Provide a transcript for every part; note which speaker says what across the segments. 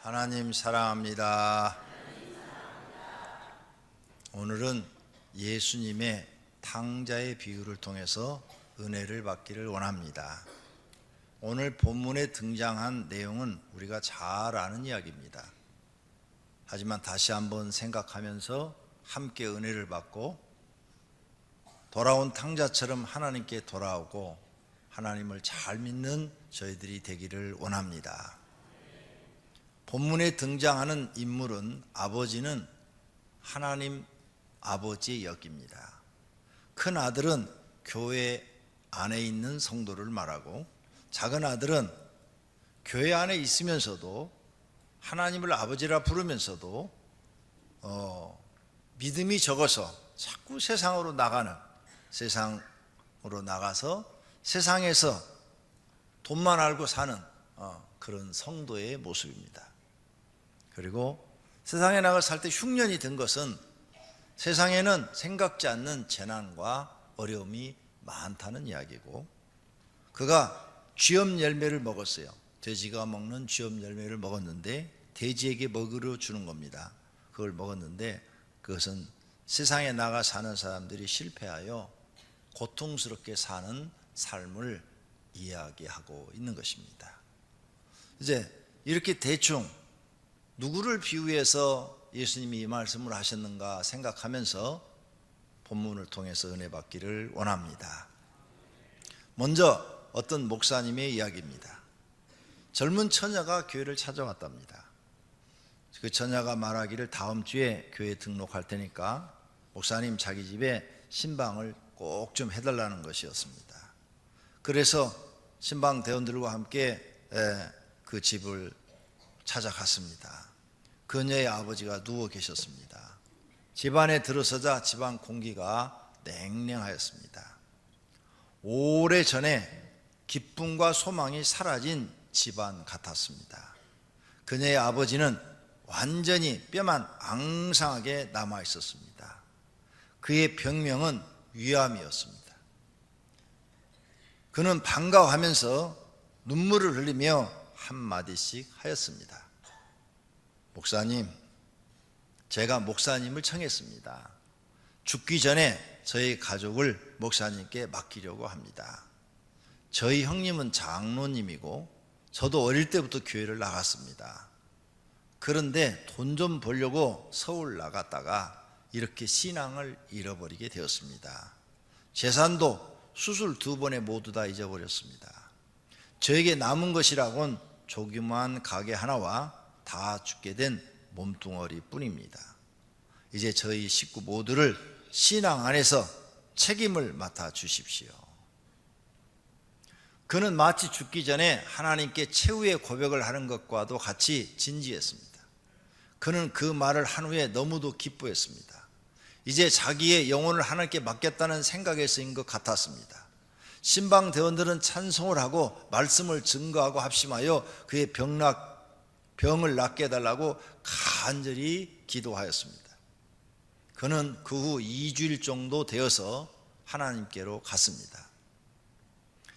Speaker 1: 하나님 사랑합니다. 오늘은 예수님의 탕자의 비유를 통해서 은혜를 받기를 원합니다. 오늘 본문에 등장한 내용은 우리가 잘 아는 이야기입니다. 하지만 다시 한번 생각하면서 함께 은혜를 받고 돌아온 탕자처럼 하나님께 돌아오고 하나님을 잘 믿는 저희들이 되기를 원합니다. 본문에 등장하는 인물은 아버지는 하나님 아버지의 역입니다. 큰 아들은 교회 안에 있는 성도를 말하고 작은 아들은 교회 안에 있으면서도 하나님을 아버지라 부르면서도 믿음이 적어서 자꾸 세상으로 나가서 세상에서 돈만 알고 사는 그런 성도의 모습입니다. 그리고 세상에 나가 살 때 흉년이 든 것은 세상에는 생각지 않는 재난과 어려움이 많다는 이야기고, 그가 쥐엄 열매를 먹었어요. 돼지가 먹는 쥐엄 열매를 먹었는데 돼지에게 먹으러 주는 겁니다. 그걸 먹었는데 그것은 세상에 나가 사는 사람들이 실패하여 고통스럽게 사는 삶을 이야기하고 있는 것입니다. 이제 이렇게 대충 누구를 비유해서 예수님이 이 말씀을 하셨는가 생각하면서 본문을 통해서 은혜 받기를 원합니다. 먼저 어떤 목사님의 이야기입니다. 젊은 처녀가 교회를 찾아왔답니다. 그 처녀가 말하기를 다음 주에 교회 등록할 테니까 목사님 자기 집에 신방을 꼭 좀 해달라는 것이었습니다. 그래서 신방 대원들과 함께 그 집을 찾아갔습니다. 그녀의 아버지가 누워 계셨습니다. 집안에 들어서자 집안 공기가 냉랭하였습니다. 오래전에 기쁨과 소망이 사라진 집안 같았습니다. 그녀의 아버지는 완전히 뼈만 앙상하게 남아 있었습니다. 그의 병명은 위암이었습니다. 그는 반가워하면서 눈물을 흘리며 한마디씩 하였습니다. 목사님, 제가 목사님을 청했습니다. 죽기 전에 저희 가족을 목사님께 맡기려고 합니다. 저희 형님은 장로님이고 저도 어릴 때부터 교회를 나갔습니다. 그런데 돈 좀 벌려고 서울 나갔다가 이렇게 신앙을 잃어버리게 되었습니다. 재산도 수술 2번에 모두 다 잊어버렸습니다. 저에게 남은 것이라곤 조그만 가게 하나와 다 죽게 된 몸뚱어리 뿐입니다. 이제 저희 식구 모두를 신앙 안에서 책임을 맡아 주십시오. 그는 마치 죽기 전에 하나님께 최후의 고백을 하는 것과도 같이 진지했습니다. 그는 그 말을 한 후에 너무도 기뻐했습니다. 이제 자기의 영혼을 하나님께 맡겼다는 생각에서인 것 같았습니다. 신방 대원들은 찬송을 하고 말씀을 증거하고 합심하여 그의 병을 낫게 해달라고 간절히 기도하였습니다. 그는 그 후 2주일 정도 되어서 하나님께로 갔습니다.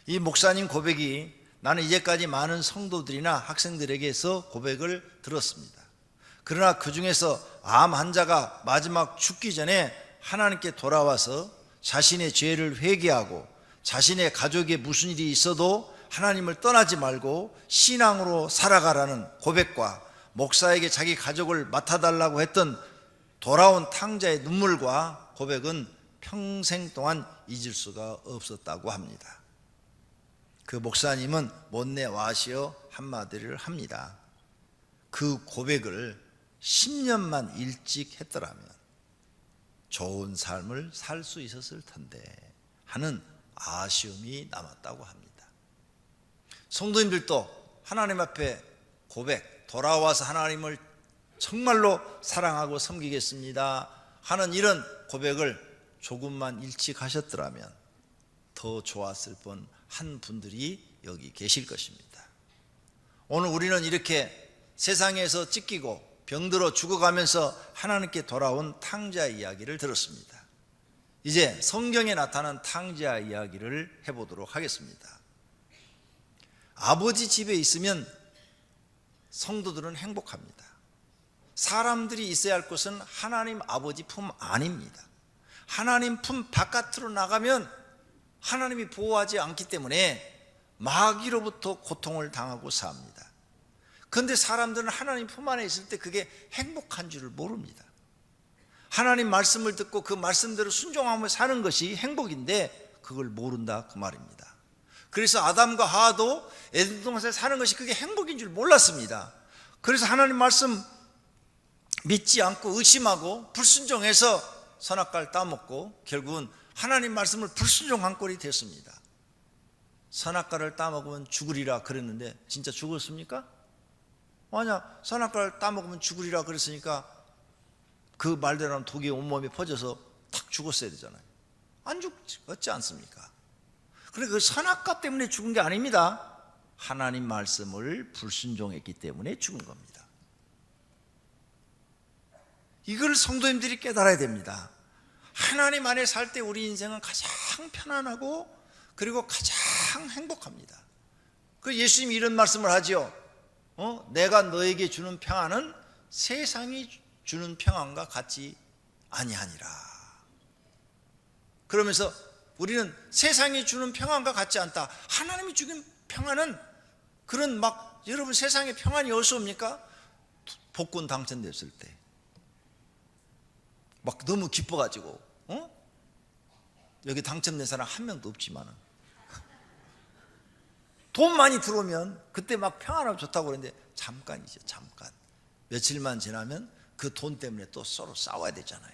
Speaker 1: 이 목사님 고백이 나는 이제까지 많은 성도들이나 학생들에게서 고백을 들었습니다. 그러나 그 중에서 암 환자가 마지막 죽기 전에 하나님께 돌아와서 자신의 죄를 회개하고 자신의 가족에 무슨 일이 있어도 하나님을 떠나지 말고 신앙으로 살아가라는 고백과 목사에게 자기 가족을 맡아달라고 했던 돌아온 탕자의 눈물과 고백은 평생 동안 잊을 수가 없었다고 합니다. 그 목사님은 못내 와시어 한마디를 합니다. 그 고백을 10년만 일찍 했더라면 좋은 삶을 살 수 있었을 텐데 하는 아쉬움이 남았다고 합니다. 성도님들도 하나님 앞에 고백, 돌아와서 하나님을 정말로 사랑하고 섬기겠습니다 하는 이런 고백을 조금만 일찍 하셨더라면 더 좋았을 뻔한 분들이 여기 계실 것입니다. 오늘 우리는 이렇게 세상에서 찢기고 병들어 죽어가면서 하나님께 돌아온 탕자 이야기를 들었습니다. 이제 성경에 나타난 탕자 이야기를 해보도록 하겠습니다. 아버지 집에 있으면 성도들은 행복합니다. 사람들이 있어야 할 곳은 하나님 아버지 품 안입니다. 하나님 품 바깥으로 나가면 하나님이 보호하지 않기 때문에 마귀로부터 고통을 당하고 삽니다. 그런데 사람들은 하나님 품 안에 있을 때 그게 행복한 줄을 모릅니다. 하나님 말씀을 듣고 그 말씀대로 순종하며 사는 것이 행복인데 그걸 모른다 그 말입니다. 그래서 아담과 하와도 에덴 동산에 사는 것이 그게 행복인 줄 몰랐습니다. 그래서 하나님 말씀 믿지 않고 의심하고 불순종해서 선악과를 따먹고 결국은 하나님 말씀을 불순종한 꼴이 됐습니다. 선악과를 따먹으면 죽으리라 그랬는데 진짜 죽었습니까? 만약 선악과를 따먹으면 죽으리라 그랬으니까 그 말대로 하면 독이 온몸에 퍼져서 탁 죽었어야 되잖아요. 안 죽었지 않습니까? 그래 그 선악과 때문에 죽은 게 아닙니다. 하나님 말씀을 불순종했기 때문에 죽은 겁니다. 이걸 성도님들이 깨달아야 됩니다. 하나님 안에 살 때 우리 인생은 가장 편안하고 그리고 가장 행복합니다. 그 예수님이 이런 말씀을 하죠. 내가 너에게 주는 평안은 세상이 주는 평안과 같지 아니하니라. 그러면서 우리는 세상이 주는 평안과 같지 않다. 하나님이 주는 평안은 그런 막 여러분 세상에 평안이 어디서 옵니까? 복권 당첨됐을 때 막 너무 기뻐가지고 여기 당첨된 사람 한 명도 없지만은 돈 많이 들어오면 그때 막 평안하고 좋다고 그러는데 잠깐이죠. 잠깐 며칠만 지나면 그 돈 때문에 또 서로 싸워야 되잖아요.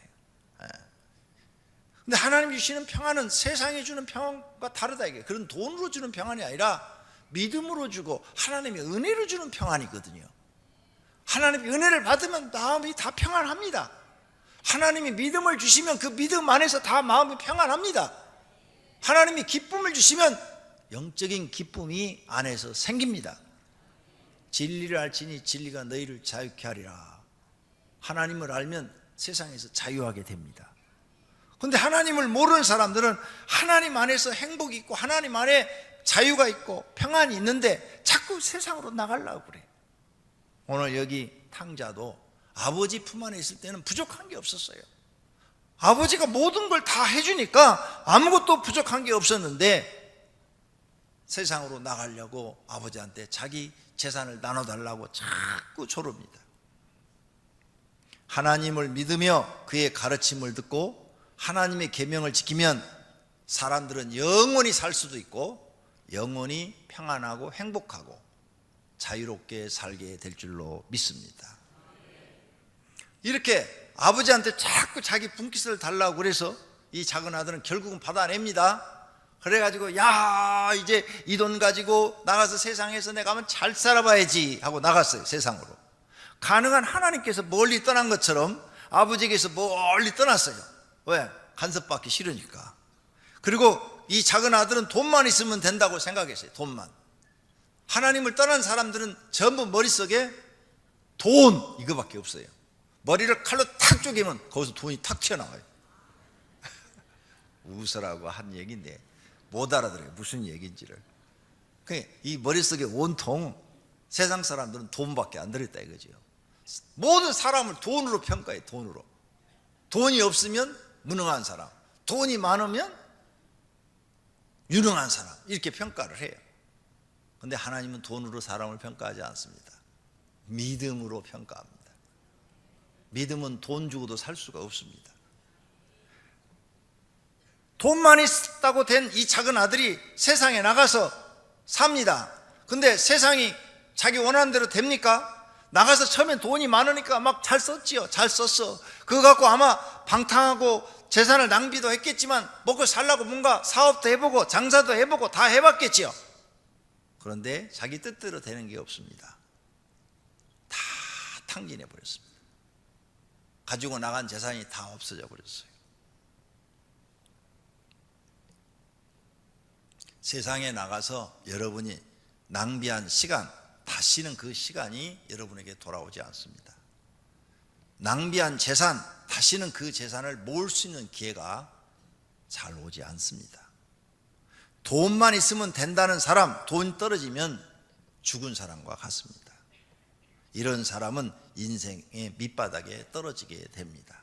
Speaker 1: 근데 하나님 주시는 평안은 세상이 주는 평안과 다르다. 이게 그런 돈으로 주는 평안이 아니라 믿음으로 주고 하나님의 은혜로 주는 평안이거든요. 하나님의 은혜를 받으면 마음이 다 평안합니다. 하나님이 믿음을 주시면 그 믿음 안에서 다 마음이 평안합니다. 하나님이 기쁨을 주시면 영적인 기쁨이 안에서 생깁니다. 진리를 알지니 진리가 너희를 자유케 하리라. 하나님을 알면 세상에서 자유하게 됩니다. 그런데 하나님을 모르는 사람들은 하나님 안에서 행복이 있고 하나님 안에 자유가 있고 평안이 있는데 자꾸 세상으로 나가려고 그래. 오늘 여기 탕자도 아버지 품 안에 있을 때는 부족한 게 없었어요. 아버지가 모든 걸 다 해주니까 아무것도 부족한 게 없었는데 세상으로 나가려고 아버지한테 자기 재산을 나눠달라고 자꾸 조릅니다. 하나님을 믿으며 그의 가르침을 듣고 하나님의 계명을 지키면 사람들은 영원히 살 수도 있고 영원히 평안하고 행복하고 자유롭게 살게 될 줄로 믿습니다. 이렇게 아버지한테 자꾸 자기 분깃을 달라고 그래서 이 작은 아들은 결국은 받아냅니다. 그래가지고 야 이제 이 돈 가지고 나가서 세상에서 내가 한번 잘 살아봐야지 하고 나갔어요. 세상으로. 가능한 하나님께서 멀리 떠난 것처럼 아버지에게서 멀리 떠났어요. 왜? 간섭받기 싫으니까. 그리고 이 작은 아들은 돈만 있으면 된다고 생각했어요. 돈만. 하나님을 떠난 사람들은 전부 머릿속에 돈 이거밖에 없어요. 머리를 칼로 탁 쪼개면 거기서 돈이 탁 튀어나와요. 웃으라고 한 얘기인데 못 알아들어요. 무슨 얘기인지를. 이 머릿속에 온통 세상 사람들은 돈밖에 안 들어있다 이거죠. 모든 사람을 돈으로 평가해요. 돈으로. 돈이 없으면 무능한 사람, 돈이 많으면 유능한 사람 이렇게 평가를 해요. 그런데 하나님은 돈으로 사람을 평가하지 않습니다. 믿음으로 평가합니다. 믿음은 돈 주고도 살 수가 없습니다. 돈만 있다고 된 이 작은 아들이 세상에 나가서 삽니다. 근데 세상이 자기 원하는 대로 됩니까? 나가서 처음엔 돈이 많으니까 막 잘 썼지요. 잘 썼어. 그거 갖고 아마 방탕하고 재산을 낭비도 했겠지만 먹고 살라고 뭔가 사업도 해보고 장사도 해보고 다 해봤겠지요. 그런데 자기 뜻대로 되는 게 없습니다. 다 탕진해 버렸습니다. 가지고 나간 재산이 다 없어져 버렸어요. 세상에 나가서 여러분이 낭비한 시간, 다시는 그 시간이 여러분에게 돌아오지 않습니다. 낭비한 재산, 다시는 그 재산을 모을 수 있는 기회가 잘 오지 않습니다. 돈만 있으면 된다는 사람, 돈 떨어지면 죽은 사람과 같습니다. 이런 사람은 인생의 밑바닥에 떨어지게 됩니다.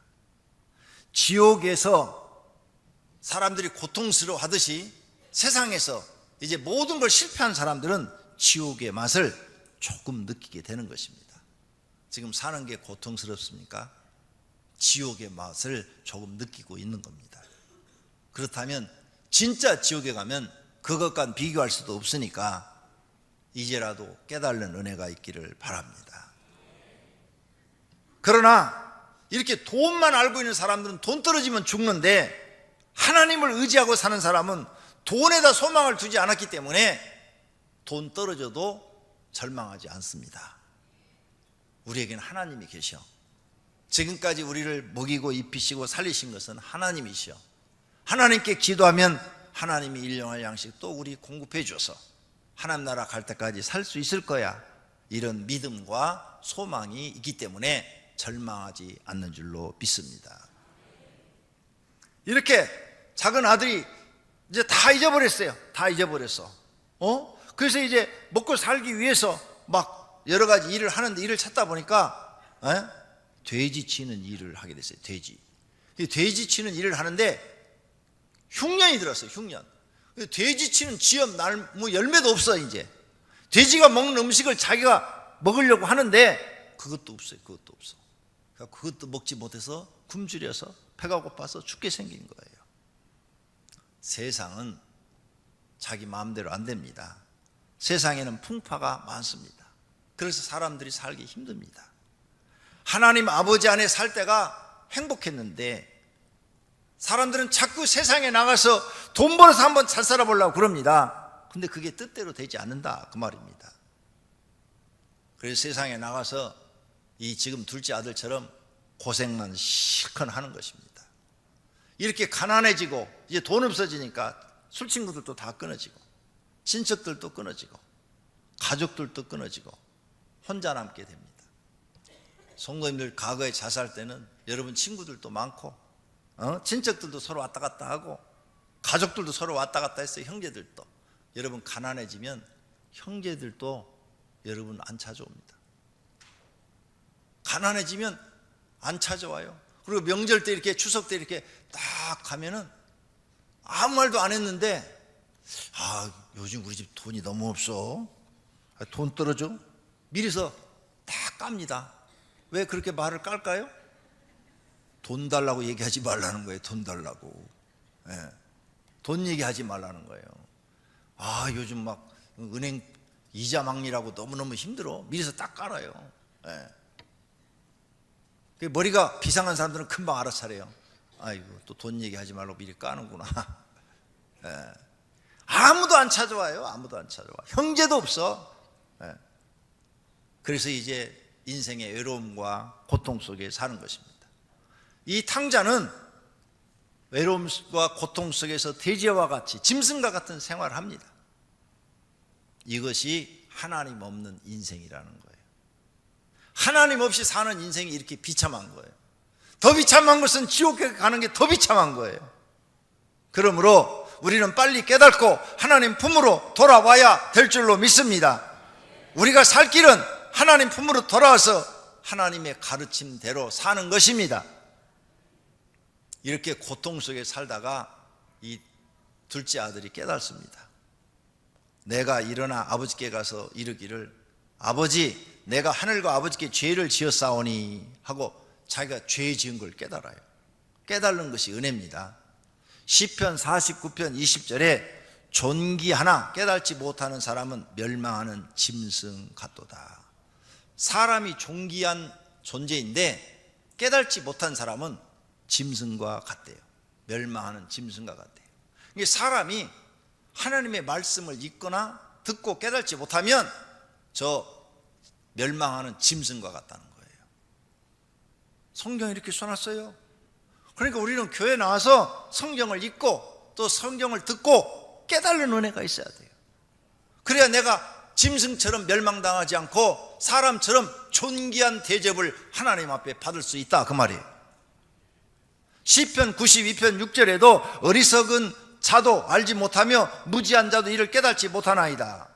Speaker 1: 지옥에서 사람들이 고통스러워하듯이 세상에서 이제 모든 걸 실패한 사람들은 지옥의 맛을 조금 느끼게 되는 것입니다. 지금 사는 게 고통스럽습니까? 지옥의 맛을 조금 느끼고 있는 겁니다. 그렇다면 진짜 지옥에 가면 그것과 비교할 수도 없으니까 이제라도 깨달는 은혜가 있기를 바랍니다. 그러나 이렇게 돈만 알고 있는 사람들은 돈 떨어지면 죽는데, 하나님을 의지하고 사는 사람은 돈에다 소망을 두지 않았기 때문에 돈 떨어져도 절망하지 않습니다. 우리에게는 하나님이 계셔. 지금까지 우리를 먹이고 입히시고 살리신 것은 하나님이시여. 하나님께 기도하면 하나님이 일용할 양식 또 우리 공급해 줘서 하나님 나라 갈 때까지 살 수 있을 거야. 이런 믿음과 소망이 있기 때문에 절망하지 않는 줄로 믿습니다. 이렇게 작은 아들이 이제 다 잊어버렸어요. 다 잊어버렸어. 그래서 이제 먹고 살기 위해서 막 여러 가지 일을 하는데, 일을 찾다 보니까 돼지 치는 일을 하게 됐어요. 돼지 치는 일을 하는데 흉년이 들었어요. 흉년. 돼지 치는 지엽 뭐 열매도 없어. 이제 돼지가 먹는 음식을 자기가 먹으려고 하는데 그것도 없어요. 그것도 없어. 그것도 먹지 못해서 굶주려서 배가 고파서 죽게 생긴 거예요. 세상은 자기 마음대로 안 됩니다. 세상에는 풍파가 많습니다. 그래서 사람들이 살기 힘듭니다. 하나님 아버지 안에 살 때가 행복했는데 사람들은 자꾸 세상에 나가서 돈 벌어서 한번 잘 살아보려고 그럽니다. 근데 그게 뜻대로 되지 않는다, 그 말입니다. 그래서 세상에 나가서 이 지금 둘째 아들처럼 고생만 실컷 하는 것입니다. 이렇게 가난해지고 이제 돈 없어지니까 술 친구들도 다 끊어지고 친척들도 끊어지고 가족들도 끊어지고 혼자 남게 됩니다. 성도님들 과거에 자살 때는 여러분 친구들도 많고 친척들도 서로 왔다 갔다 하고 가족들도 서로 왔다 갔다 했어요. 형제들도. 여러분 가난해지면 형제들도 여러분 안 찾아옵니다. 가난해지면 안 찾아와요. 그리고 명절 때 이렇게 추석 때 이렇게 딱 가면은 아무 말도 안 했는데 요즘 우리 집 돈이 너무 없어. 돈 떨어져? 미리서 다 깝니다. 왜 그렇게 말을 깔까요? 돈 달라고 얘기하지 말라는 거예요. 돈 달라고. 돈 얘기하지 말라는 거예요. 요즘 막 은행 이자 막리라고 너무너무 힘들어. 미리서 딱 깔아요. 머리가 비상한 사람들은 금방 알아차려요. 아이고 또 돈 얘기하지 말라고 미리 까는구나. 아무도 안 찾아와요. 아무도 안 찾아와. 형제도 없어. 그래서 이제 인생의 외로움과 고통 속에 사는 것입니다. 이 탕자는 외로움과 고통 속에서 돼지와 같이 짐승과 같은 생활을 합니다. 이것이 하나님 없는 인생이라는 거예요. 하나님 없이 사는 인생이 이렇게 비참한 거예요. 더 비참한 것은 지옥에 가는 게 더 비참한 거예요. 그러므로 우리는 빨리 깨닫고 하나님 품으로 돌아와야 될 줄로 믿습니다. 우리가 살 길은 하나님 품으로 돌아와서 하나님의 가르침대로 사는 것입니다. 이렇게 고통 속에 살다가 이 둘째 아들이 깨닫습니다. 내가 일어나 아버지께 가서 이르기를 아버지 내가 하늘과 아버지께 죄를 지었사오니 하고 자기가 죄 지은 걸 깨달아요. 깨달는 것이 은혜입니다. 시편 49편 20절에 존귀하나 깨달지 못하는 사람은 멸망하는 짐승 같도다. 사람이 존귀한 존재인데 깨달지 못한 사람은 짐승과 같대요. 멸망하는 짐승과 같대요. 이게 사람이 하나님의 말씀을 읽거나 듣고 깨달지 못하면 저 멸망하는 짐승과 같다는 거예요. 성경이 이렇게 써놨어요. 그러니까 우리는 교회 나와서 성경을 읽고 또 성경을 듣고 깨달는 은혜가 있어야 돼요. 그래야 내가 짐승처럼 멸망당하지 않고 사람처럼 존귀한 대접을 하나님 앞에 받을 수 있다, 그 말이에요. 시편 92편 6절에도 어리석은 자도 알지 못하며 무지한 자도 이를 깨달지 못하나이다.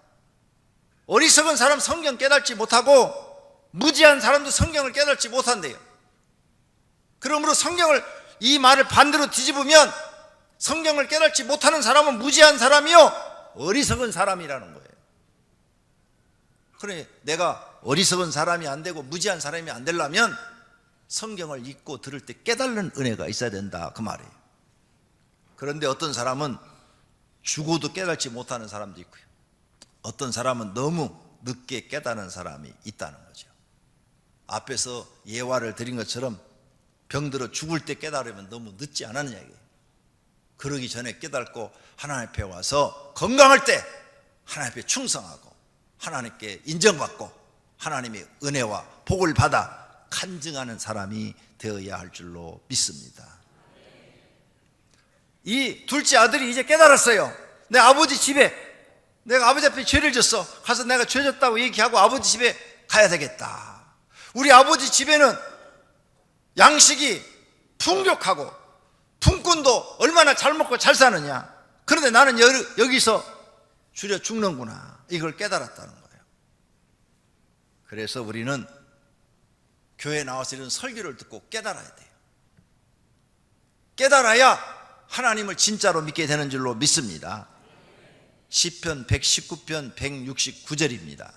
Speaker 1: 어리석은 사람 성경 깨달지 못하고 무지한 사람도 성경을 깨닫지 못한대요. 그러므로 성경을, 이 말을 반대로 뒤집으면 성경을 깨닫지 못하는 사람은 무지한 사람이요 어리석은 사람이라는 거예요. 그래, 내가 어리석은 사람이 안 되고 무지한 사람이 안 되려면 성경을 읽고 들을 때 깨달는 은혜가 있어야 된다, 그 말이에요. 그런데 어떤 사람은 죽어도 깨닫지 못하는 사람도 있고요, 어떤 사람은 너무 늦게 깨닫는 사람이 있다는 거죠. 앞에서 예화를 드린 것처럼 병들어 죽을 때 깨달으면 너무 늦지 않았느냐 이게. 그러기 전에 깨닫고 하나님 앞에 와서 건강할 때 하나님 앞에 충성하고 하나님께 인정받고 하나님의 은혜와 복을 받아 간증하는 사람이 되어야 할 줄로 믿습니다. 이 둘째 아들이 이제 깨달았어요. 내 아버지 집에, 내가 아버지 앞에 죄를 졌어. 가서 내가 죄 졌다고 얘기하고 아버지 집에 가야 되겠다. 우리 아버지 집에는 양식이 풍족하고 품꾼도 얼마나 잘 먹고 잘 사느냐. 그런데 나는 여기서 줄여 죽는구나. 이걸 깨달았다는 거예요. 그래서 우리는 교회에 나와서 이런 설교를 듣고 깨달아야 돼요. 깨달아야 하나님을 진짜로 믿게 되는 줄로 믿습니다. 시편 119편 169절입니다.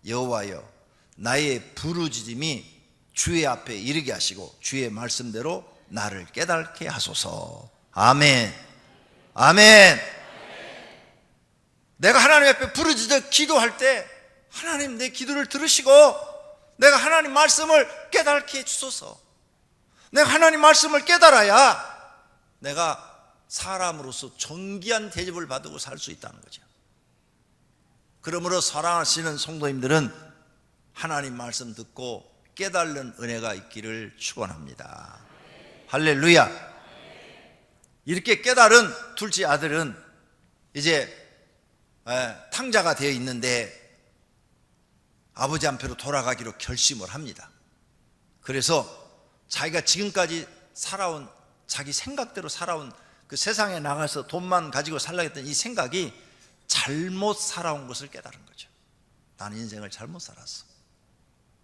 Speaker 1: 여호와여, 나의 부르짖음이 주의 앞에 이르게 하시고 주의 말씀대로 나를 깨닫게 하소서. 아멘. 아멘. 내가 하나님 앞에 부르짖어 기도할 때 하나님 내 기도를 들으시고 내가 하나님 말씀을 깨닫게 해주소서. 내가 하나님 말씀을 깨달아야 내가 사람으로서 존귀한 대접을 받고 살 수 있다는 거죠. 그러므로 사랑하시는 성도님들은 하나님 말씀 듣고 깨달는 은혜가 있기를 축원합니다. 할렐루야. 이렇게 깨달은 둘째 아들은 이제 탕자가 되어 있는데 아버지 한패로 돌아가기로 결심을 합니다. 그래서 자기가 지금까지 살아온, 자기 생각대로 살아온, 그 세상에 나가서 돈만 가지고 살려고 했던 이 생각이 잘못 살아온 것을 깨달은 거죠. 나는 인생을 잘못 살았어.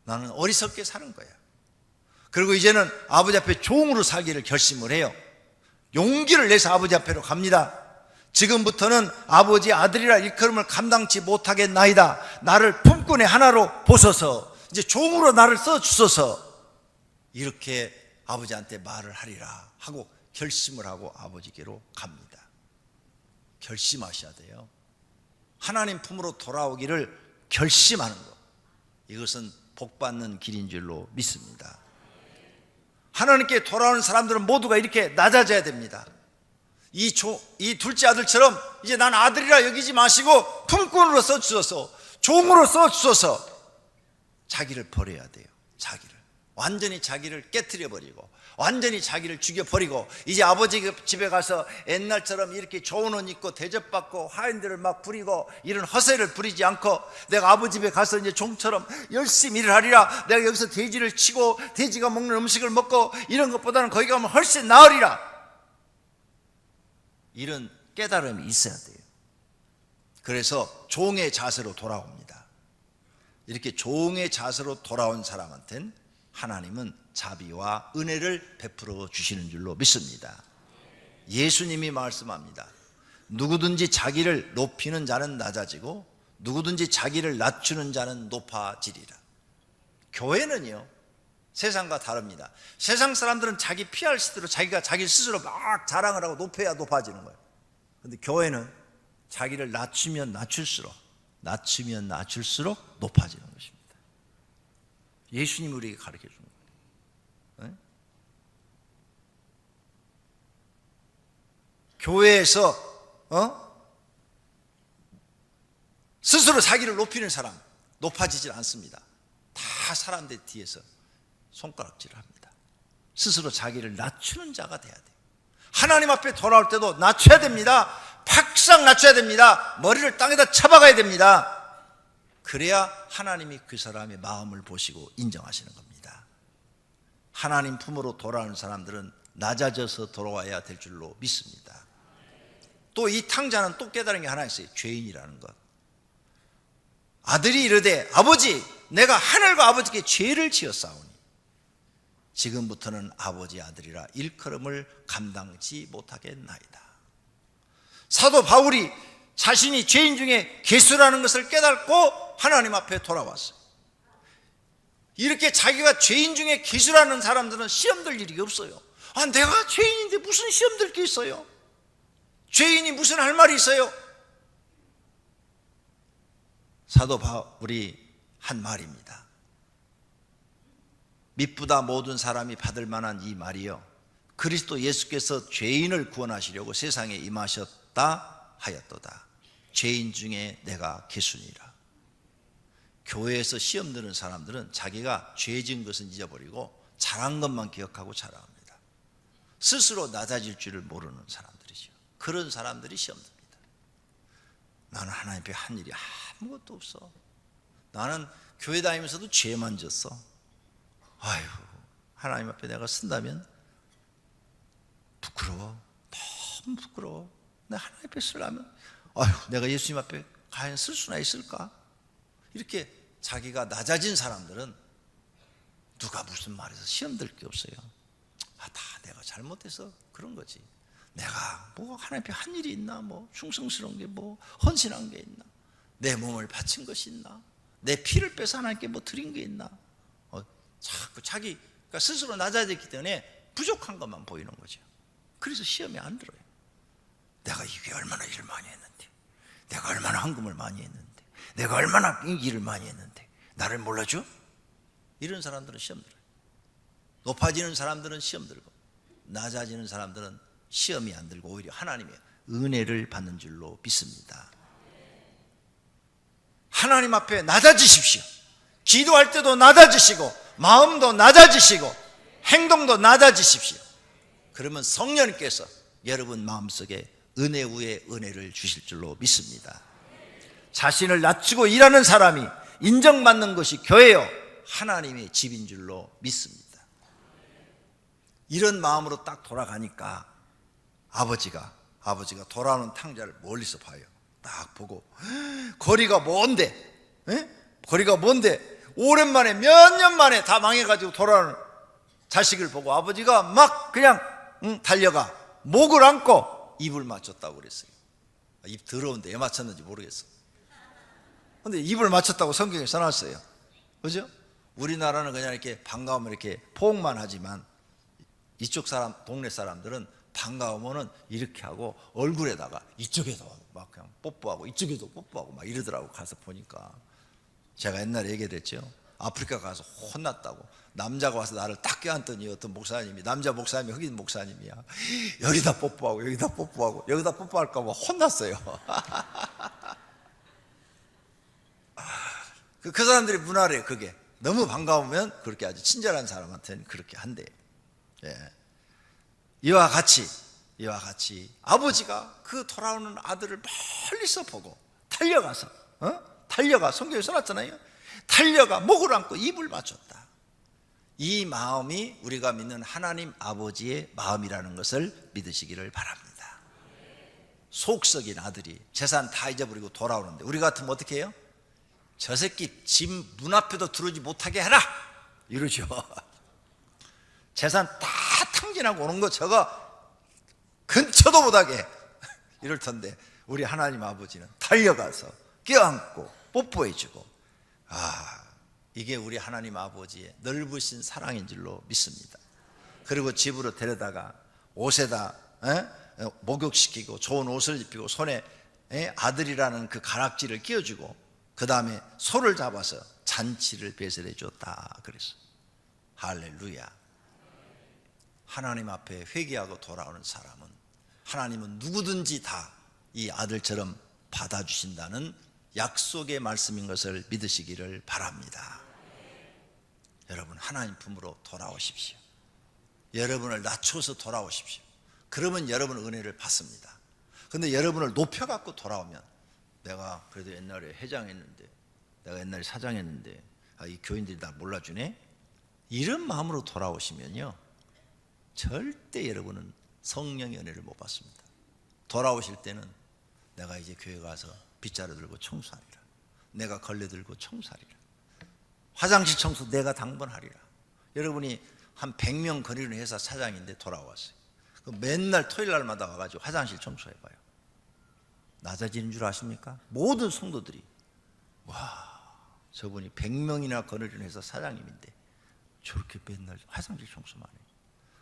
Speaker 1: 나는 어리석게 사는 거야. 그리고 이제는 아버지 앞에 종으로 살기를 결심을 해요. 용기를 내서 아버지 앞에로 갑니다. 지금부터는 아버지 아들이라 일컬음을 감당치 못하겠나이다. 나를 품꾼의 하나로 보소서. 이제 종으로 나를 써주소서. 이렇게 아버지한테 말을 하리라 하고 결심을 하고 아버지께로 갑니다. 결심하셔야 돼요. 하나님 품으로 돌아오기를 결심하는 것, 이것은 복받는 길인 줄로 믿습니다. 하나님께 돌아오는 사람들은 모두가 이렇게 낮아져야 됩니다. 이 둘째 아들처럼 이제 난 아들이라 여기지 마시고 품꾼으로 써주소서, 종으로 써주소서. 자기를 버려야 돼요. 자기를 완전히 자기를 깨트려버리고 완전히 자기를 죽여버리고 이제 아버지 집에 가서 옛날처럼 이렇게 좋은 옷 입고 대접받고 화인들을 막 부리고 이런 허세를 부리지 않고 내가 아버지 집에 가서 이제 종처럼 열심히 일을 하리라. 내가 여기서 돼지를 치고 돼지가 먹는 음식을 먹고 이런 것보다는 거기 가면 훨씬 나으리라. 이런 깨달음이 있어야 돼요. 그래서 종의 자세로 돌아옵니다. 이렇게 종의 자세로 돌아온 사람한테는 하나님은 자비와 은혜를 베풀어 주시는 줄로 믿습니다. 예수님이 말씀합니다. 누구든지 자기를 높이는 자는 낮아지고 누구든지 자기를 낮추는 자는 높아지리라. 교회는요, 세상과 다릅니다. 세상 사람들은 자기 PRC대로 자기가 자기 스스로 막 자랑을 하고 높여야 높아지는 거예요. 그런데 교회는 자기를 낮추면 낮출수록 높아지는 것입니다. 예수님이 우리에게 가르쳐 준 거예요. 교회에서 스스로 자기를 높이는 사람 높아지질 않습니다. 다 사람들 뒤에서 손가락질을 합니다. 스스로 자기를 낮추는 자가 돼야 돼요. 하나님 앞에 돌아올 때도 낮춰야 됩니다. 팍싹 낮춰야 됩니다. 머리를 땅에다 쳐박아야 됩니다. 그래야 하나님이 그 사람의 마음을 보시고 인정하시는 겁니다. 하나님 품으로 돌아오는 사람들은 낮아져서 돌아와야 될 줄로 믿습니다. 또 이 탕자는 또 깨달은 게 하나 있어요. 죄인이라는 것. 아들이 이르되 아버지 내가 하늘과 아버지께 죄를 지었사오니 지금부터는 아버지 아들이라 일컬음을 감당치 못하겠나이다. 사도 바울이 자신이 죄인 중에 괴수라는 것을 깨닫고 하나님 앞에 돌아왔어요. 이렇게 자기가 죄인 중에 괴수라는 사람들은 시험 들 일이 없어요. 내가 죄인인데 무슨 시험 들 게 있어요? 죄인이 무슨 할 말이 있어요? 사도 바울이 한 말입니다. 미쁘다 모든 사람이 받을 만한 이 말이요, 그리스도 예수께서 죄인을 구원하시려고 세상에 임하셨다 하였도다. 죄인 중에 내가 괴수니라. 교회에서 시험 드는 사람들은 자기가 죄 지은 것은 잊어버리고 잘한 것만 기억하고 자랑합니다. 스스로 낮아질 줄을 모르는 사람들이죠. 그런 사람들이 시험 듭니다. 나는 하나님 앞에 한 일이 아무것도 없어. 나는 교회 다니면서도 죄만 졌어. 아유, 하나님 앞에 내가 쓴다면 부끄러워. 너무 부끄러워. 내가 하나님 앞에 쓰려면 내가 예수님 앞에 과연 쓸 수나 있을까? 이렇게 자기가 낮아진 사람들은 누가 무슨 말해서 시험 들 게 없어요. 다 내가 잘못해서 그런 거지. 내가 뭐 하나님 앞에 한 일이 있나? 뭐 충성스러운 게 뭐 헌신한 게 있나? 내 몸을 바친 것이 있나? 내 피를 빼서 하나님께 뭐 드린 게 있나? 자꾸 자기가 스스로 낮아졌기 때문에 부족한 것만 보이는 거죠. 그래서 시험에 안 들어요. 내가 이게 얼마나 일을 많이 했는데, 내가 얼마나 헌금을 많이 했는데, 내가 얼마나 일을 많이 했는데 나를 몰라줘? 이런 사람들은 시험 들어요. 높아지는 사람들은 시험 들고, 낮아지는 사람들은 시험이 안 들고 오히려 하나님의 은혜를 받는 줄로 믿습니다. 하나님 앞에 낮아지십시오. 기도할 때도 낮아지시고 마음도 낮아지시고 행동도 낮아지십시오. 그러면 성령님께서 여러분 마음속에 은혜 위에 은혜를 주실 줄로 믿습니다. 자신을 낮추고 일하는 사람이 인정받는 것이 교회요, 하나님의 집인 줄로 믿습니다. 이런 마음으로 딱 돌아가니까 아버지가 돌아오는 탕자를 멀리서 봐요. 딱 보고 거리가 먼데, 거리가 먼데 오랜만에 몇 년 만에 다 망해가지고 돌아오는 자식을 보고 아버지가 막 그냥 달려가 목을 안고 입을 맞췄다고 그랬어요. 입 더러운데 왜 맞췄는지 모르겠어. 근데 입을 맞췄다고 성경에 써놨어요. 그죠? 우리나라는 그냥 이렇게 반가우면 이렇게 포옹만 하지만 이쪽 사람, 동네 사람들은 반가우면은 이렇게 하고 얼굴에다가 이쪽에도 막 그냥 뽀뽀하고 이쪽에도 뽀뽀하고 막 이러더라고. 가서 보니까 제가 옛날에 얘기했죠. 아프리카 가서 혼났다고. 남자가 와서 나를 딱 껴안더니 어떤 목사님이, 남자 목사님이 흑인 목사님이야. 여기다 뽀뽀하고 여기다 뽀뽀하고 여기다 뽀뽀할까 봐 혼났어요. 그 사람들이 문화래요. 그게 너무 반가우면 그렇게 아주 친절한 사람한테는 그렇게 한대요. 예. 이와 같이 아버지가 그 돌아오는 아들을 멀리서 보고 달려가서 달려가, 성경에 써놨잖아요. 달려가 목을 안고 입을 맞췄다. 이 마음이 우리가 믿는 하나님 아버지의 마음이라는 것을 믿으시기를 바랍니다. 속썩인 아들이 재산 다 잊어버리고 돌아오는데 우리 같으면 어떻게 해요? 저 새끼 집 문 앞에도 들어오지 못하게 해라 이러죠. 재산 다 탕진하고 오는 거 저거 근처도 못하게 이럴 텐데 우리 하나님 아버지는 달려가서 껴안고 뽀뽀해주고, 이게 우리 하나님 아버지의 넓으신 사랑인 줄로 믿습니다. 그리고 집으로 데려다가 옷에다 목욕시키고 좋은 옷을 입히고 손에 아들이라는 그 가락지를 끼워주고 그 다음에 소를 잡아서 잔치를 배설해 줬다 그랬어요. 할렐루야. 하나님 앞에 회개하고 돌아오는 사람은 하나님은 누구든지 다 이 아들처럼 받아주신다는 약속의 말씀인 것을 믿으시기를 바랍니다. 여러분 하나님 품으로 돌아오십시오. 여러분을 낮춰서 돌아오십시오. 그러면 여러분은 은혜를 받습니다. 그런데 여러분을 높여갖고 돌아오면 내가 그래도 옛날에 회장했는데, 내가 옛날에 사장했는데 이 교인들이 나 몰라주네, 이런 마음으로 돌아오시면요 절대 여러분은 성령의 은혜를 못 받습니다. 돌아오실 때는 내가 이제 교회 가서 빗자루 들고 청소하리라, 내가 걸레들고 청소하리라. 화장실 청소 내가 당번하리라. 여러분이 한 100명 거리는 회사 사장인데 돌아왔어요. 맨날 토요일 날마다 와가지고 화장실 청소해봐요. 낮아지는 줄 아십니까? 모든 성도들이 와, 저분이 100명이나 거느리는 회사 사장님인데 저렇게 맨날 화장실 청소만 해요.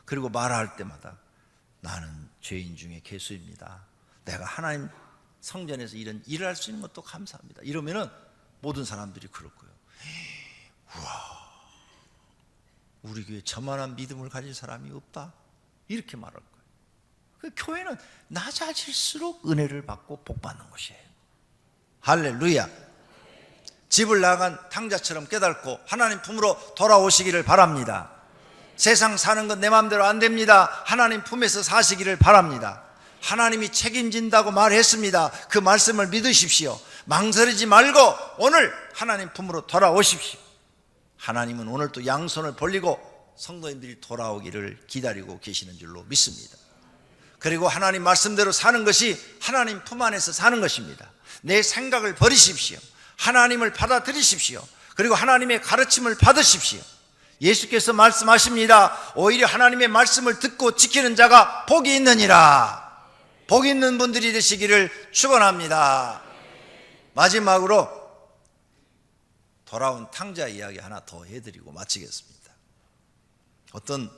Speaker 1: 그리고 말할 때마다 나는 죄인 중에 괴수입니다. 내가 하나님 성전에서 이런 일을 할 수 있는 것도 감사합니다. 이러면은 모든 사람들이 그럴 거예요. 우와, 우리 교회에 저만한 믿음을 가진 사람이 없다, 이렇게 말할 거예요. 그 교회는 낮아질수록 은혜를 받고 복 받는 것이에요. 할렐루야. 집을 나간 탕자처럼 깨닫고 하나님 품으로 돌아오시기를 바랍니다. 세상 사는 건 내 마음대로 안 됩니다. 하나님 품에서 사시기를 바랍니다. 하나님이 책임진다고 말했습니다. 그 말씀을 믿으십시오. 망설이지 말고 오늘 하나님 품으로 돌아오십시오. 하나님은 오늘 또 양손을 벌리고 성도님들이 돌아오기를 기다리고 계시는 줄로 믿습니다. 그리고 하나님 말씀대로 사는 것이 하나님 품 안에서 사는 것입니다. 내 생각을 버리십시오. 하나님을 받아들이십시오. 그리고 하나님의 가르침을 받으십시오. 예수께서 말씀하십니다. 오히려 하나님의 말씀을 듣고 지키는 자가 복이 있느니라. 복 있는 분들이 되시기를 축원합니다. 마지막으로 돌아온 탕자 이야기 하나 더 해드리고 마치겠습니다. 어떤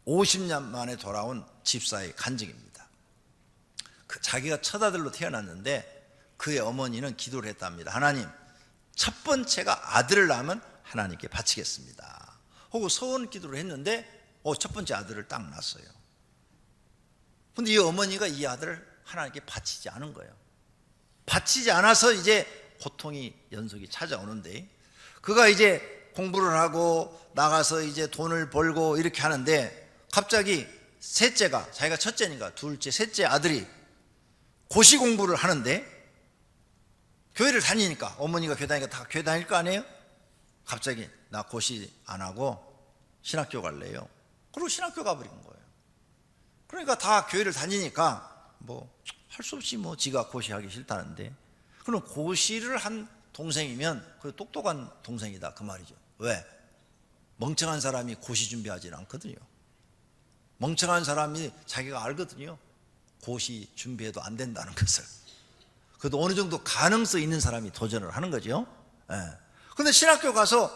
Speaker 1: 50년 만에 돌아온 집사의 간증입니다. 자기가 첫 아들로 태어났는데 그의 어머니는 기도를 했답니다. 하나님, 첫 번째가 아들을 낳으면 하나님께 바치겠습니다 하고 서원 기도를 했는데 첫 번째 아들을 딱 낳았어요. 근데 이 어머니가 이 아들을 하나님께 바치지 않은 거예요. 바치지 않아서 이제 고통이 연속이 찾아오는데, 그가 이제 공부를 하고 나가서 이제 돈을 벌고 이렇게 하는데 갑자기 셋째가, 자기가 첫째니까 둘째, 셋째 아들이 고시 공부를 하는데 교회를 다니니까, 어머니가 교회 다니니까 다 교회 다닐 거 아니에요? 갑자기 나 고시 안 하고 신학교 갈래요. 그리고 신학교 가버린 거예요. 그러니까 다 교회를 다니니까 뭐 할 수 없이 뭐 지가 고시하기 싫다는데, 그럼 고시를 한 동생이면 그 똑똑한 동생이다 그 말이죠. 왜? 멍청한 사람이 고시 준비하지는 않거든요. 멍청한 사람이 자기가 알거든요. 고시 준비해도 안 된다는 것을. 그래도 어느 정도 가능성 있는 사람이 도전을 하는 거죠. 그런데 신학교 가서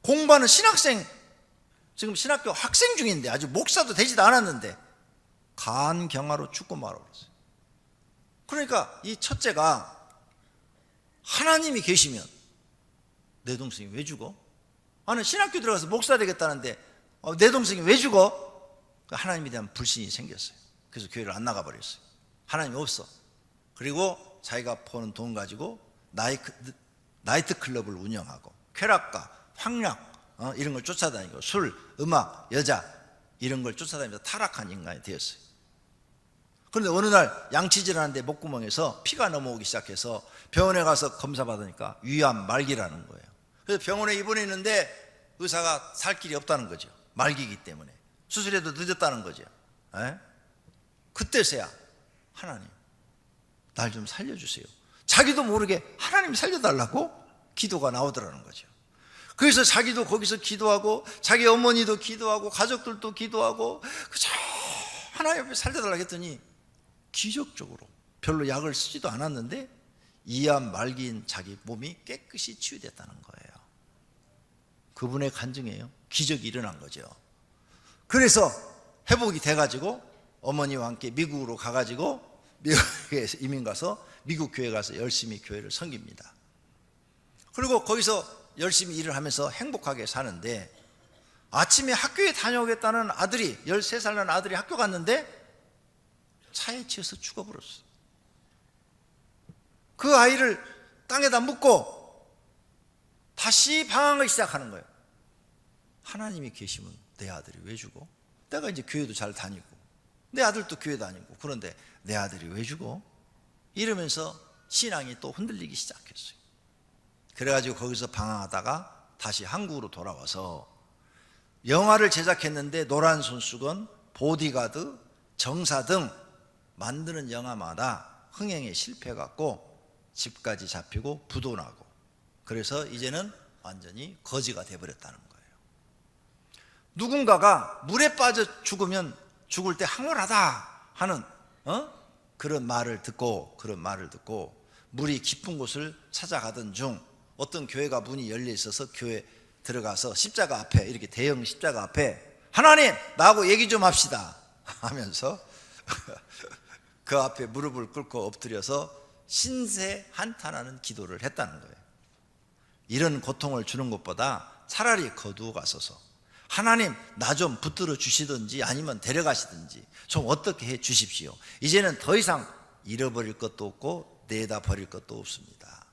Speaker 1: 공부하는 신학생, 지금 신학교 학생 중인데 아직 목사도 되지도 않았는데 간경화로 죽고 말아버렸어요. 그러니까 이 첫째가 하나님이 계시면 내 동생이 왜 죽어? 나는 신학교 들어가서 목사 되겠다는데 내 동생이 왜 죽어? 하나님에 대한 불신이 생겼어요. 그래서 교회를 안 나가버렸어요. 하나님이 없어. 그리고 자기가 버는 돈 가지고 나이트 클럽을 운영하고 쾌락가, 황락 이런 걸 쫓아다니고 술, 음악, 여자 이런 걸 쫓아다니면서 타락한 인간이 되었어요. 그런데 어느 날 양치질 하는데 목구멍에서 피가 넘어오기 시작해서 병원에 가서 검사 받으니까 위암 말기라는 거예요. 그래서 병원에 입원했는데 의사가 살 길이 없다는 거죠. 말기이기 때문에. 수술해도 늦었다는 거죠. 그때서야 하나님 날 좀 살려주세요. 자기도 모르게 하나님 살려달라고 기도가 나오더라는 거죠. 그래서 자기도 거기서 기도하고 자기 어머니도 기도하고 가족들도 기도하고 그저 하나님 앞에 살려달라고 했더니 기적적으로 별로 약을 쓰지도 않았는데 이암 말기인 자기 몸이 깨끗이 치유됐다는 거예요. 그분의 간증이에요. 기적이 일어난 거죠. 그래서 회복이 돼가지고 어머니와 함께 미국으로 가가지고 미국에 이민 가서 미국 교회 가서 열심히 교회를 섬깁니다. 그리고 거기서 열심히 일을 하면서 행복하게 사는데 아침에 학교에 다녀오겠다는 아들이 13살 난 아들이 학교 갔는데 차에 치여서 죽어버렸어. 그 아이를 땅에다 묻고 다시 방황을 시작하는 거예요. 하나님이 계시면 내 아들이 왜 죽어? 내가 이제 교회도 잘 다니고 내 아들도 교회 다니고 그런데 내 아들이 왜 죽어? 이러면서 신앙이 또 흔들리기 시작했어요. 그래가지고 거기서 방황하다가 다시 한국으로 돌아와서 영화를 제작했는데 노란 손수건, 보디가드, 정사 등 만드는 영화마다 흥행에 실패해갖고 집까지 잡히고 부도 나고, 그래서 이제는 완전히 거지가 돼버렸다는 거예요. 누군가가 물에 빠져 죽으면 죽을 때 황홀하다 하는 그런 말을 듣고 물이 깊은 곳을 찾아가던 중 어떤 교회가 문이 열려 있어서 교회 들어가서 십자가 앞에, 이렇게 대형 십자가 앞에 하나님 나하고 얘기 좀 합시다 하면서 그 앞에 무릎을 꿇고 엎드려서 신세 한탄하는 기도를 했다는 거예요. 이런 고통을 주는 것보다 차라리 거두어 가소서, 하나님 나 좀 붙들어 주시든지 아니면 데려가시든지 좀 어떻게 해 주십시오. 이제는 더 이상 잃어버릴 것도 없고 내다 버릴 것도 없습니다.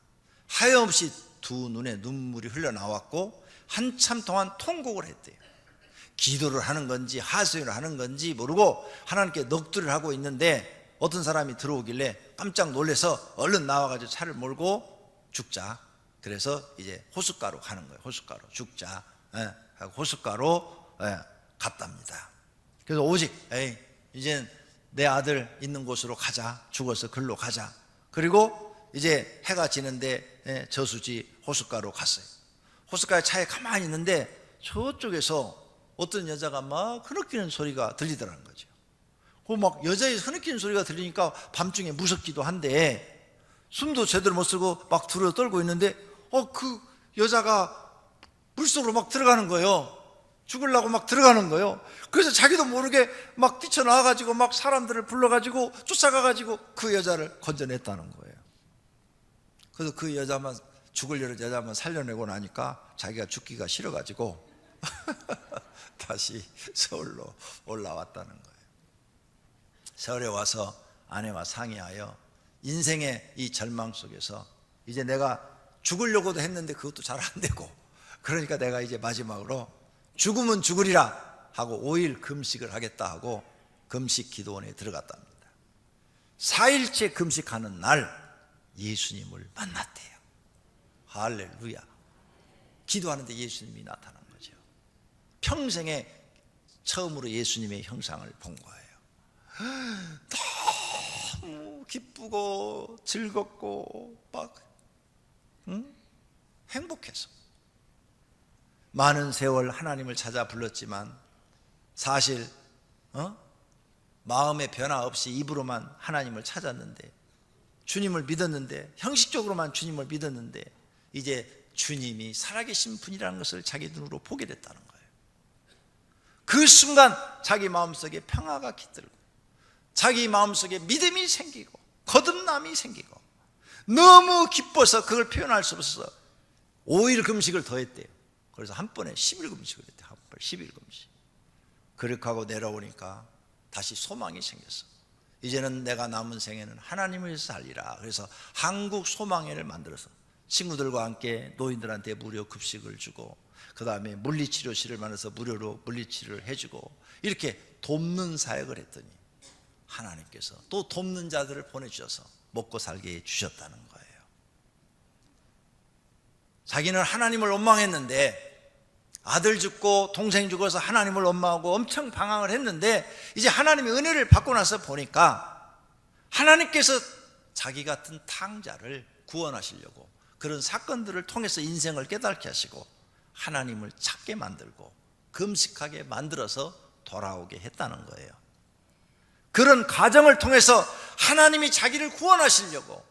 Speaker 1: 하염없이 두 눈에 눈물이 흘러나왔고 한참 동안 통곡을 했대요. 기도를 하는 건지 하소연을 하는 건지 모르고 하나님께 넋두리를 하고 있는데 어떤 사람이 들어오길래 깜짝 놀라서 얼른 나와가지고 차를 몰고 죽자. 그래서 이제 호숫가로 가는 거예요. 호숫가로 죽자. 호숫가로 갔답니다. 그래서 오직 이제 내 아들 있는 곳으로 가자. 죽어서 글로 가자. 그리고 이제 해가 지는데 저수지 호숫가로 갔어요. 호숫가에 차에 가만히 있는데 저쪽에서 어떤 여자가 막 흐느끼는 소리가 들리더라는 거죠. 그 막 여자의 흐느끼는 소리가 들리니까 밤중에 무섭기도 한데 숨도 제대로 못 쓰고 막 두려워 떨고 있는데 그 여자가 물속으로 막 들어가는 거예요. 죽으려고 막 들어가는 거예요. 그래서 자기도 모르게 막 뛰쳐나와가지고 막 사람들을 불러가지고 쫓아가가지고 그 여자를 건져냈다는 거예요. 그래서 그 여자만, 죽을 여자만 살려내고 나니까 자기가 죽기가 싫어가지고 다시 서울로 올라왔다는 거예요. 서울에 와서 아내와 상의하여 인생의 이 절망 속에서 이제 내가 죽으려고도 했는데 그것도 잘 안 되고, 그러니까 내가 이제 마지막으로 죽으면 죽으리라 하고 5일 금식을 하겠다 하고 금식 기도원에 들어갔답니다. 4일째 금식하는 날 예수님을 만났대요. 할렐루야. 기도하는데 예수님이 나타난 거죠. 평생에 처음으로 예수님의 형상을 본 거예요. 너무 기쁘고 즐겁고 막 행복해서 많은 세월 하나님을 찾아 불렀지만 사실 마음의 변화 없이 입으로만 하나님을 찾았는데, 주님을 믿었는데, 형식적으로만 주님을 믿었는데 이제 주님이 살아계신 분이라는 것을 자기 눈으로 보게 됐다는 거예요. 그 순간 자기 마음속에 평화가 깃들고 자기 마음속에 믿음이 생기고 거듭남이 생기고 너무 기뻐서 그걸 표현할 수 없어서 5일 금식을 더 했대요. 그래서 한 번에 10일 금식을 했대요. 한 번에 10일 금식. 그렇게 하고 내려오니까 다시 소망이 생겼어. 이제는 내가 남은 생에는 하나님을 위해서 살리라. 그래서 한국 소망회를 만들어서 친구들과 함께 노인들한테 무료 급식을 주고, 그 다음에 물리치료실을 만들어서 무료로 물리치료를 해주고, 이렇게 돕는 사역을 했더니 하나님께서 또 돕는 자들을 보내주셔서 먹고 살게 해주셨다는 거예요. 자기는 하나님을 원망했는데, 아들 죽고 동생 죽어서 하나님을 원망하고 엄청 방황을 했는데, 이제 하나님의 은혜를 받고 나서 보니까 하나님께서 자기 같은 탕자를 구원하시려고 그런 사건들을 통해서 인생을 깨닫게 하시고 하나님을 찾게 만들고 금식하게 만들어서 돌아오게 했다는 거예요. 그런 과정을 통해서 하나님이 자기를 구원하시려고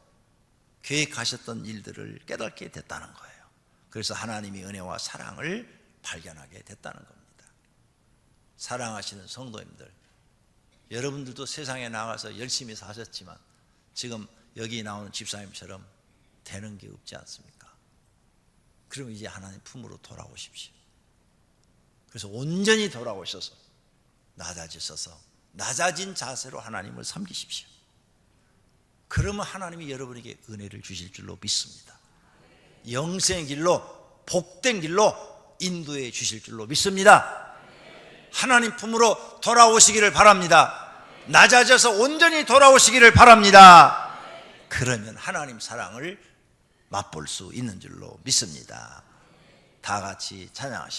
Speaker 1: 계획하셨던 일들을 깨닫게 됐다는 거예요. 그래서 하나님의 은혜와 사랑을 발견하게 됐다는 겁니다. 사랑하시는 성도님들, 여러분들도 세상에 나가서 열심히 사셨지만 지금 여기 나오는 집사님처럼 되는 게 없지 않습니까? 그럼 이제 하나님 품으로 돌아오십시오. 그래서 온전히 돌아오셔서 낮아진 자세로 하나님을 섬기십시오. 그러면 하나님이 여러분에게 은혜를 주실 줄로 믿습니다. 영생의 길로, 복된 길로 인도해 주실 줄로 믿습니다. 하나님 품으로 돌아오시기를 바랍니다. 낮아져서 온전히 돌아오시기를 바랍니다. 그러면 하나님 사랑을 맛볼 수 있는 줄로 믿습니다. 다 같이 찬양하십시오.